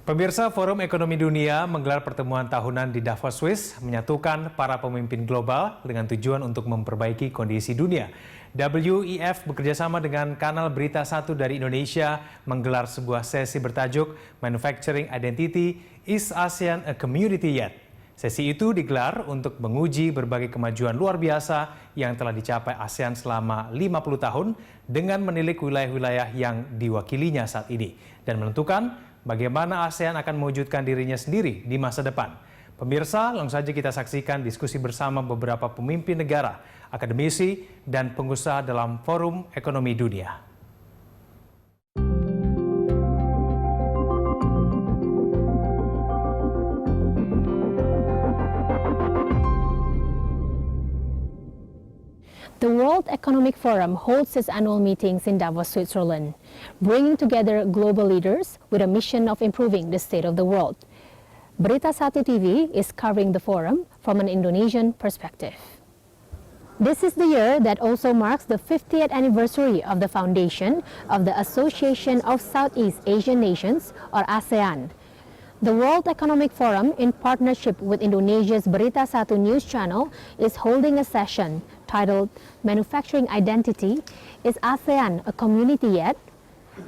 Pemirsa, Forum Ekonomi Dunia menggelar pertemuan tahunan di Davos, Swiss, menyatukan para pemimpin global dengan tujuan untuk memperbaiki kondisi dunia. WEF bekerjasama dengan kanal BeritaSatu dari Indonesia menggelar sebuah sesi bertajuk Manufacturing Identity, Is ASEAN a Community Yet? Sesi itu digelar untuk menguji berbagai kemajuan luar biasa yang telah dicapai ASEAN selama 50 tahun dengan menilik wilayah-wilayah yang diwakilinya saat ini dan menentukan bagaimana ASEAN akan mewujudkan dirinya sendiri di masa depan. Pemirsa, langsung saja kita saksikan diskusi bersama beberapa pemimpin negara, akademisi, dan pengusaha dalam Forum Ekonomi Dunia. The World Economic Forum holds its annual meetings in Davos, Switzerland, bringing together global leaders with a mission of improving the state of the world. BeritaSatu TV is covering the forum from an Indonesian perspective. This is the year that also marks the 50th anniversary of the foundation of the Association of Southeast Asian Nations, or ASEAN. The World Economic Forum, in partnership with Indonesia's BeritaSatu news channel, is holding a session titled Manufacturing Identity, Is ASEAN a Community Yet?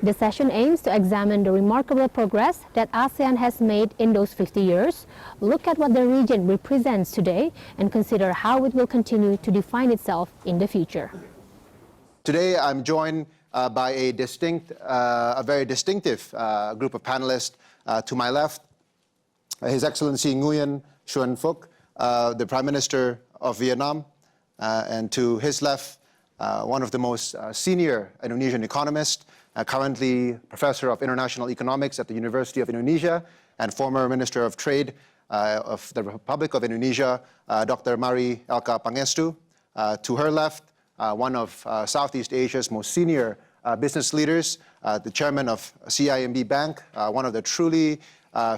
The session aims to examine the remarkable progress that ASEAN has made in those 50 years, look at what the region represents today, and consider how it will continue to define itself in the future. Today I'm joined by a very distinctive group of panelists. To my left, His Excellency Nguyen Xuan Phuc, the Prime Minister of Vietnam, and to his left, one of the most senior Indonesian economists, currently Professor of International Economics at the University of Indonesia and former Minister of Trade of the Republic of Indonesia, Dr. Mari Elka Pangestu. To her left, one of Southeast Asia's most senior business leaders, the chairman of CIMB Bank, one of the truly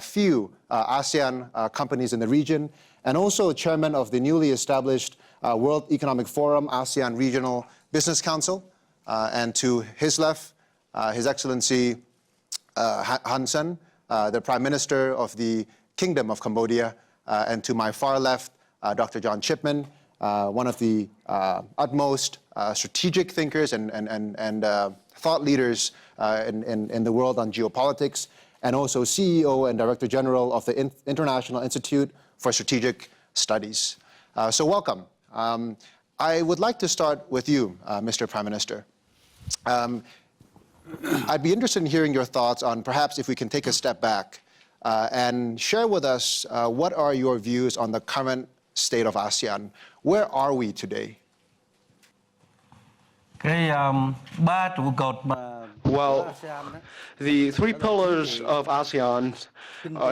few ASEAN companies in the region, and also chairman of the newly established World Economic Forum ASEAN Regional Business Council. And to his left, His Excellency Han Sen, the Prime Minister of the Kingdom of Cambodia, and to my far left, Dr. John Chipman, one of the utmost strategic thinkers and thought leaders in the world on geopolitics, and also CEO and Director General of the International Institute for Strategic Studies. So welcome. I would like to start with you, Mr. Prime Minister. I'd be interested in hearing your thoughts on perhaps if we can take a step back and share with us what are your views on the current state of ASEAN. Where are we today? Well, the three pillars of ASEAN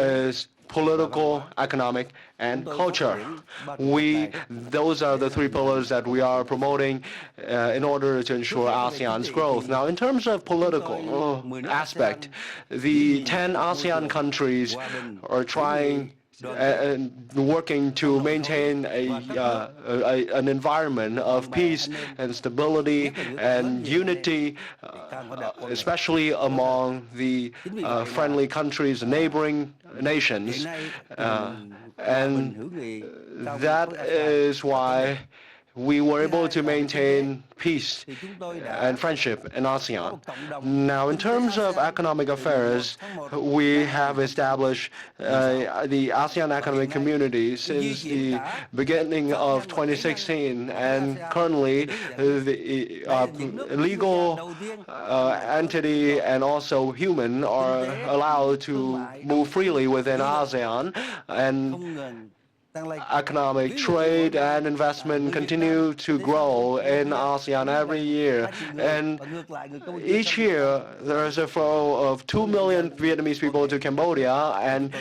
is political, economic, and culture. Those are the three pillars that we are promoting in order to ensure ASEAN's growth. Now, in terms of political aspect, the 10 ASEAN countries are trying and working to maintain an environment of peace and stability and unity, especially among the friendly countries, neighboring nations. And that is why we were able to maintain peace and friendship in ASEAN. Now, in terms of economic affairs, we have established the ASEAN Economic Community since the beginning of 2016, and currently the legal entity and also human are allowed to move freely within ASEAN, and economic trade and investment continue to grow in ASEAN every year. And each year, there is a flow of 2 million Vietnamese people to Cambodia, and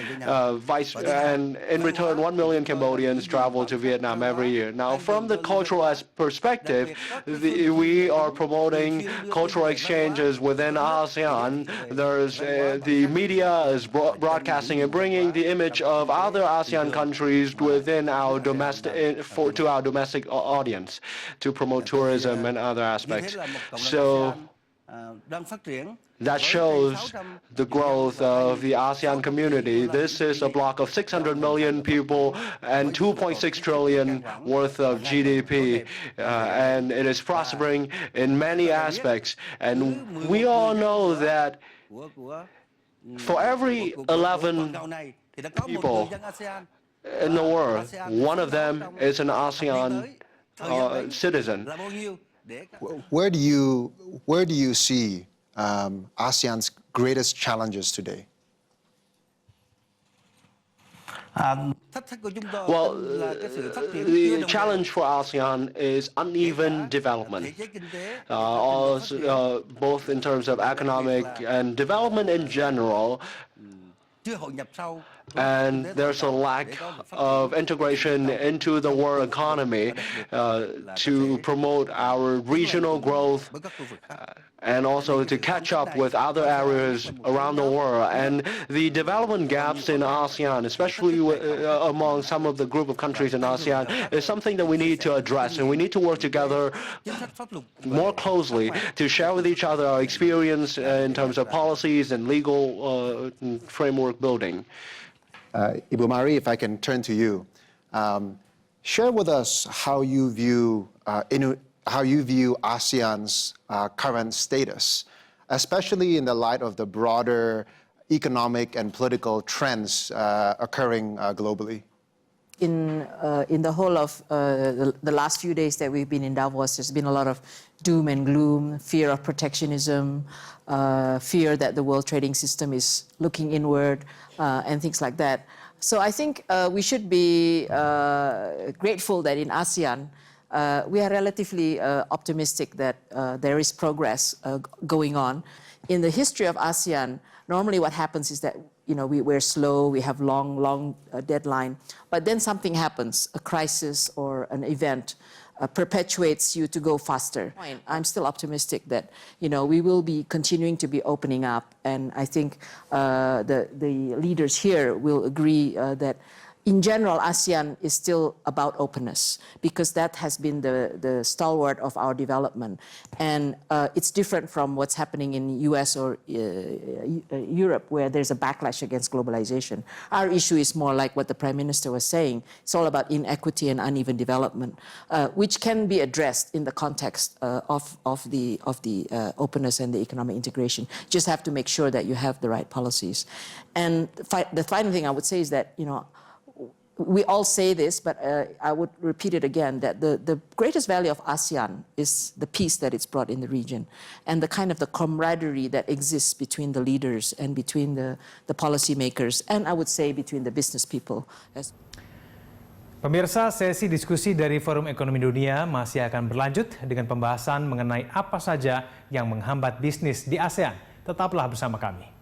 in return, 1 million Cambodians travel to Vietnam every year. Now, from the cultural perspective, we are promoting cultural exchanges within ASEAN. There's the media is broadcasting and bringing the image of other ASEAN countries within our to our domestic audience to promote tourism and other aspects. So That shows the growth of the ASEAN community. This is a bloc of 600 million people and 2.6 trillion worth of GDP, and it is prospering in many aspects. And we all know that for every 11 people in the world, one of them is an ASEAN citizen. Where do you see ASEAN's greatest challenges today? Well, the challenge for ASEAN is uneven development, both in terms of economic and development in general. And there's a lack of integration into the world economy to promote our regional growth and also to catch up with other areas around the world. And the development gaps in ASEAN, especially among some of the group of countries in ASEAN, is something that we need to address, and we need to work together more closely to share with each other our experience in terms of policies and legal framework building. Ibu Mari, if I can turn to you, share with us how you view ASEAN's current status, especially in the light of the broader economic and political trends occurring globally. In the whole of the last few days that we've been in Davos, there's been a lot of doom and gloom, fear of protectionism, fear that the world trading system is looking inward, and things like that. So I think we should be grateful that in ASEAN, we are relatively optimistic that there is progress going on. In the history of ASEAN, normally what happens is that we're slow, we have long deadline, but then something happens, a crisis or an event perpetuates you to go faster. I'm still optimistic that we will be continuing to be opening up, and I think the leaders here will agree that in general, ASEAN is still about openness because that has been the stalwart of our development. And it's different from what's happening in US or Europe, where there's a backlash against globalization. Our issue is more like what the Prime Minister was saying. It's all about inequity and uneven development, which can be addressed in the context of the openness and the economic integration. Just have to make sure that you have the right policies. And the final thing I would say is that, we all say this, but I would repeat it again, that the greatest value of ASEAN is the peace that it's brought in the region and the kind of the camaraderie that exists between the leaders and between the policymakers, and I would say between the business people. Pemirsa, sesi diskusi dari Forum Ekonomi Dunia masih akan berlanjut dengan pembahasan mengenai apa saja yang menghambat bisnis di ASEAN. Tetaplah bersama kami.